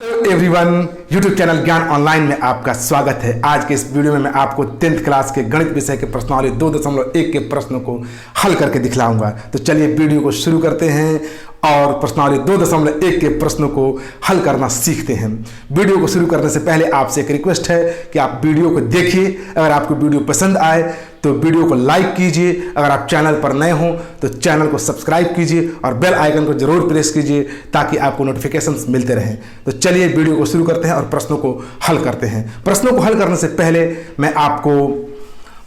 Everyone, YouTube channel ज्ञान online में आपका स्वागत है। आज के इस वीडियो में मैं आपको 10th क्लास के गणित विषय के प्रश्नावली 2.1 के प्रश्नों को हल करके दिखलाऊंगा। तो चलिए वीडियो को शुरू करते हैं और प्रश्नावली 2.1 के प्रश्नों को हल करना सीखते हैं। वीडियो को शुरू करने से पहले आपसे एक रिक्वेस्ट है कि आप वीडियो को देखिए। अगर आपको वीडियो पसंद आए तो वीडियो को लाइक कीजिए। अगर आप चैनल पर नए हों तो चैनल को सब्सक्राइब कीजिए और बेल आइकन को जरूर प्रेस कीजिए ताकि आपको नोटिफिकेशंस मिलते रहें। तो चलिए वीडियो को शुरू करते हैं और प्रश्नों को हल करते हैं। प्रश्नों को हल करने से पहले मैं आपको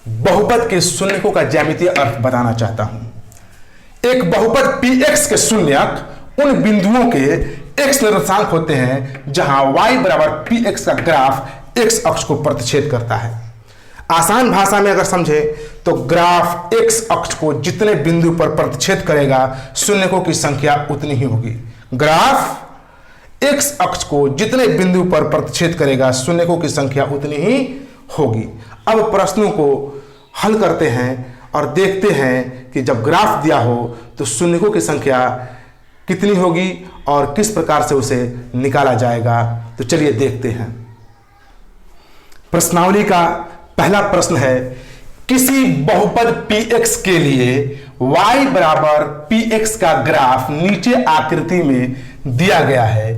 बहुपद के शून्यकों का ज्यामितीय अर्थ बताना चाहता हूं। एक बहुपद px के शून्यक उन बिंदुओं के x निर्देशांक होते हैं जहां y बराबर px का ग्राफ x अक्ष को प्रतिच्छेद करता है। आसान भाषा में अगर समझे तो ग्राफ x अक्ष को जितने बिंदु पर प्रतिच्छेद करेगा शून्यकों की संख्या उतनी ही होगी। ग्राफ x अक्ष को जितने बिंदु पर प्रतिच्छेद करेगा शून्यकों की संख्या उतनी ही होगी। अब प्रश्नों को हल करते हैं और देखते हैं कि जब ग्राफ दिया हो तो शून्यकों की संख्या कितनी होगी और किस प्रकार से उसे निकाला जाएगा। तो चलिए देखते हैं। प्रश्नावली का पहला प्रश्न है, किसी बहुपद px के लिए y बराबर px का ग्राफ नीचे आकृति में दिया गया है।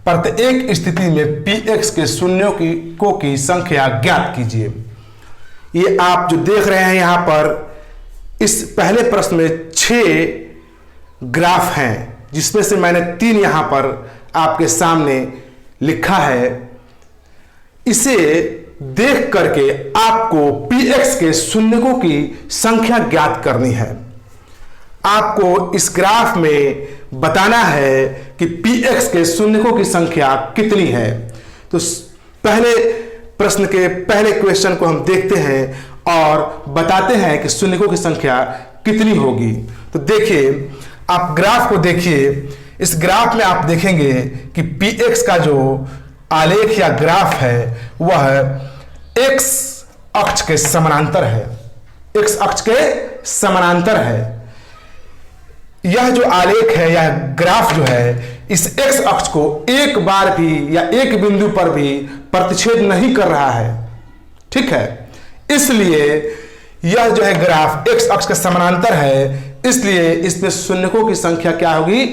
प्रत्येक स्थिति में px के शून्यकों की संख्या ज्ञात कीजिए। ये आप जो देख रहे हैं यहां पर इस पहले प्रश्न में 6 ग्राफ हैं, जिसमें से मैंने 3 यहां पर आपके सामने लिखा है। इसे देख करके आपको px के शून्यकों की संख्या ज्ञात करनी है। आपको इस ग्राफ में बताना है कि px के शून्यकों की संख्या कितनी है। तो पहले प्रश्न के पहले क्वेश्चन को हम देखते हैं और बताते हैं कि शून्यकों की संख्या कितनी होगी। तो देखिए, आप ग्राफ को देखिए। इस ग्राफ में आप देखेंगे कि px का जो आलेख या ग्राफ है वह x अक्ष के समानांतर है। x अक्ष के समानांतर है। यह जो आलेख है, यह ग्राफ जो है, इस x अक्ष को एक बार भी या एक बिंदु पर भी प्रतिच्छेद नहीं कर रहा है। ठीक है, इसलिए यह जो है ग्राफ x अक्ष के समानांतर है, इसलिए इसमें शून्यकों की संख्या क्या होगी?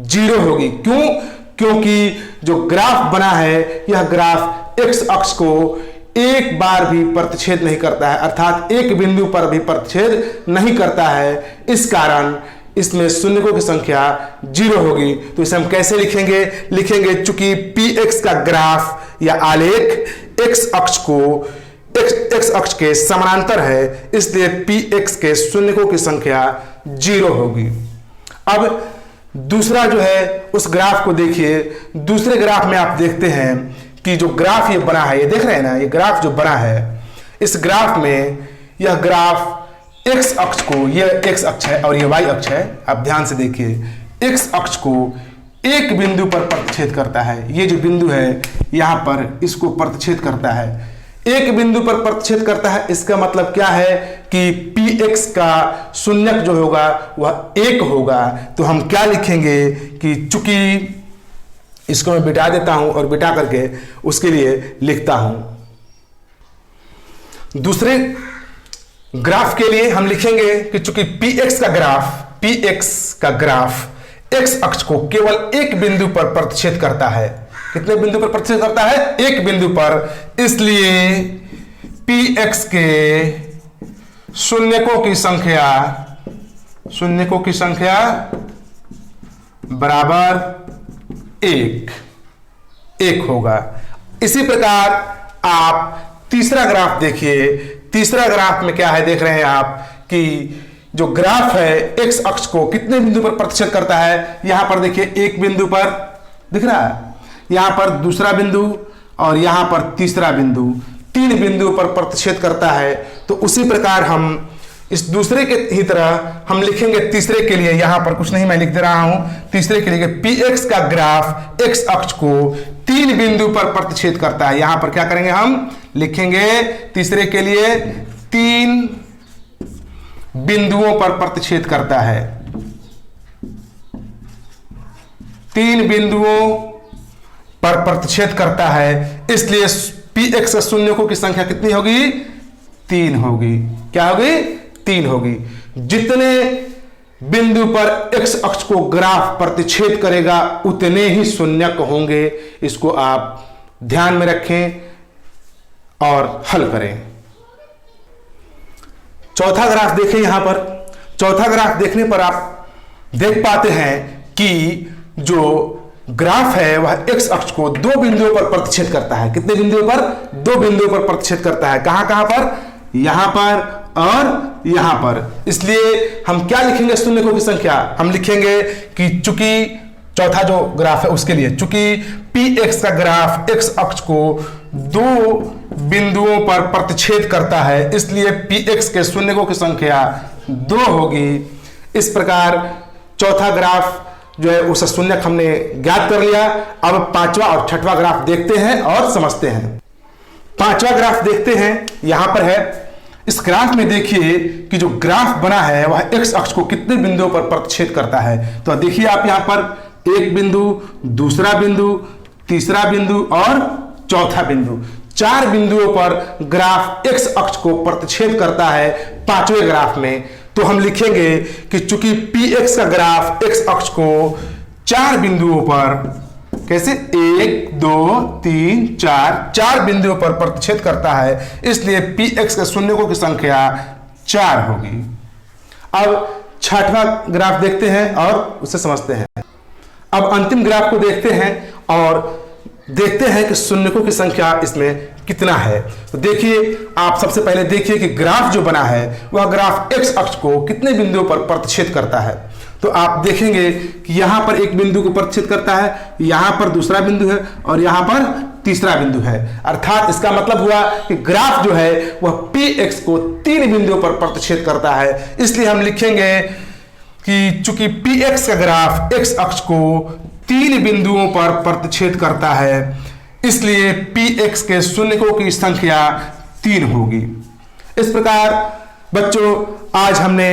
0 होगी। क्यों? क्योंकि जो ग्राफ बना है यह ग्राफ x अक्ष को एक बार भी प्रतिच्छेद नहीं करता है, अर्थात एक बिंदु पर भी प्रतिच्छेद नहीं करता है। इस कारण इसमें शून्यकों की संख्या 0 होगी। तो इसे हम कैसे लिखेंगे? चूंकि px का ग्राफ या आलेख x अक्ष के समानांतर है, इसलिए px के शून्यकों की संख्या 0 होगी। अब दूसरा जो है उस ग्राफ को देखिए। दूसरे ग्राफ में आप देखते हैं कि जो ग्राफ ये बना है, ये देख रहे हैं ना, ये ग्राफ जो बना है, इस ग्राफ में यह ग्राफ x अक्ष को, यह x अक्ष है और ये y अक्ष है। आप ध्यान से देखिए, x अक्ष को एक बिंदु पर प्रतिच्छेद करता है। ये जो बिंदु है यहां पर इसको प्रतिच्छेद करता है, एक बिंदु पर प्रतिच्छेद करता है। इसका मतलब क्या है कि px का शून्यक जो होगा वह 1 होगा। तो हम क्या लिखेंगे कि चूंकि इसको मैं बिठा देता हूं और बिठा करके उसके लिए लिखता हूं। दूसरे ग्राफ के लिए हम लिखेंगे कि चूंकि px का ग्राफ x अक्ष को केवल एक बिंदु पर प्रतिच्छेद करता है। कितने बिंदु पर प्रतिच्छेद करता है? एक बिंदु पर। इसलिए px के शून्यकों की संख्या बराबर 1 होगा। इसी प्रकार आप तीसरा ग्राफ देखिए। तीसरा ग्राफ में क्या है देख रहे हैं आप कि जो ग्राफ है x अक्ष को कितने बिंदु पर प्रतिच्छेद करता है। यहां पर देखिए, एक बिंदु पर दिख रहा है, यहां पर दूसरा बिंदु और यहां पर तीसरा बिंदु, 3 बिंदु पर प्रतिच्छेद करता है। तो उसी प्रकार हम इस दूसरे के ही तरह हम लिखेंगे तीसरे के लिए। यहां पर कुछ नहीं, मैं लिख दे रहा हूं तीसरे के लिए, px का ग्राफ x अक्ष को 3 बिंदु पर प्रतिच्छेद करता है। यहां पर क्या करेंगे, हम लिखेंगे तीसरे के लिए 3 बिंदुओं पर प्रतिच्छेद करता है। 3 बिंदुओं पर प्रतिच्छेद करता है, इसलिए px शून्यकों की संख्या कितनी होगी? 3 होगी। क्या होगी? 3 होगी। जितने बिंदु पर x अक्ष को ग्राफ प्रतिच्छेद करेगा उतने ही शून्यक होंगे। इसको आप ध्यान में रखें और हल करें। चौथा ग्राफ देखें। यहां पर चौथा ग्राफ देखने पर आप देख पाते हैं कि जो ग्राफ है वह x अक्ष को 2 बिंदुओं पर प्रतिच्छेद करता है। कितने बिंदुओं पर? 2 बिंदुओं पर प्रतिच्छेद करता है। कहां कहां पर? यहां पर और यहां पर। इसलिए हम क्या लिखेंगे शून्यकों की संख्या? हम लिखेंगे कि चूंकि चौथा जो ग्राफ है उसके लिए, चूंकि px का ग्राफ x अक्ष को 2 बिंदुओं पर प्रतिच्छेद करता है, इसलिए px के शून्यकों की संख्या 2 होगी। इस प्रकार चौथा ग्राफ जो है उस शून्यक हमने ज्ञात कर लिया। अब पांचवा और छठवां ग्राफ देखते हैं और समझते हैं। पांचवा ग्राफ देखते हैं, यहां पर है। इस ग्राफ में देखिए कि जो ग्राफ बना है वह x अक्ष को कितने बिंदुओं पर प्रतिच्छेद करता है। तो देखिए आप यहां पर एक बिंदु, दूसरा बिंदु, तीसरा बिंदु और चौथा बिंदु, 4 बिंदुओं पर ग्राफ x अक्ष को प्रतिच्छेद करता है पांचवें ग्राफ में। तो हम लिखेंगे कि चूंकि px का ग्राफ x अक्ष को 4 बिंदुओं पर, कैसे 1 2 3 4 बिंदुओं पर प्रतिच्छेद करता है, इसलिए px के शून्यकों की संख्या 4 होगी। अब छठवां ग्राफ देखते हैं और उसे समझते हैं। अब अंतिम ग्राफ को देखते हैं और देखते हैं कि शून्यकों की संख्या इसमें कितना है। तो देखिए, आप सबसे पहले देखिए कि ग्राफ जो बना है वह ग्राफ x अक्ष को कितने बिंदुओं पर प्रतिच्छेद करता है। तो आप देखेंगे कि यहां पर एक बिंदु को प्रतिच्छेद करता है, यहां पर दूसरा बिंदु है और यहां पर तीसरा बिंदु है। अर्थात इसका मतलब हुआ कि ग्राफ जो है वह px को 3 बिंदुओं पर प्रतिच्छेद करता है। इसलिए हम लिखेंगे कि चूंकि px का ग्राफ x अक्ष को 3 बिंदुओं पर प्रतिच्छेद करता है, इसलिए px के शून्यकों की संख्या 3 होगी। इस प्रकार बच्चों, आज हमने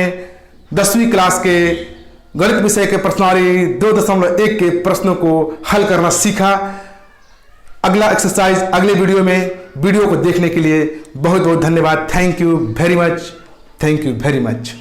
10वीं क्लास के गणित विषय के प्रश्नावली 2.1 के प्रश्नों को हल करना सीखा। अगला एक्सरसाइज अगले वीडियो में। वीडियो को देखने के लिए बहुत बहुत धन्यवाद। Thank you very much. Thank you very much.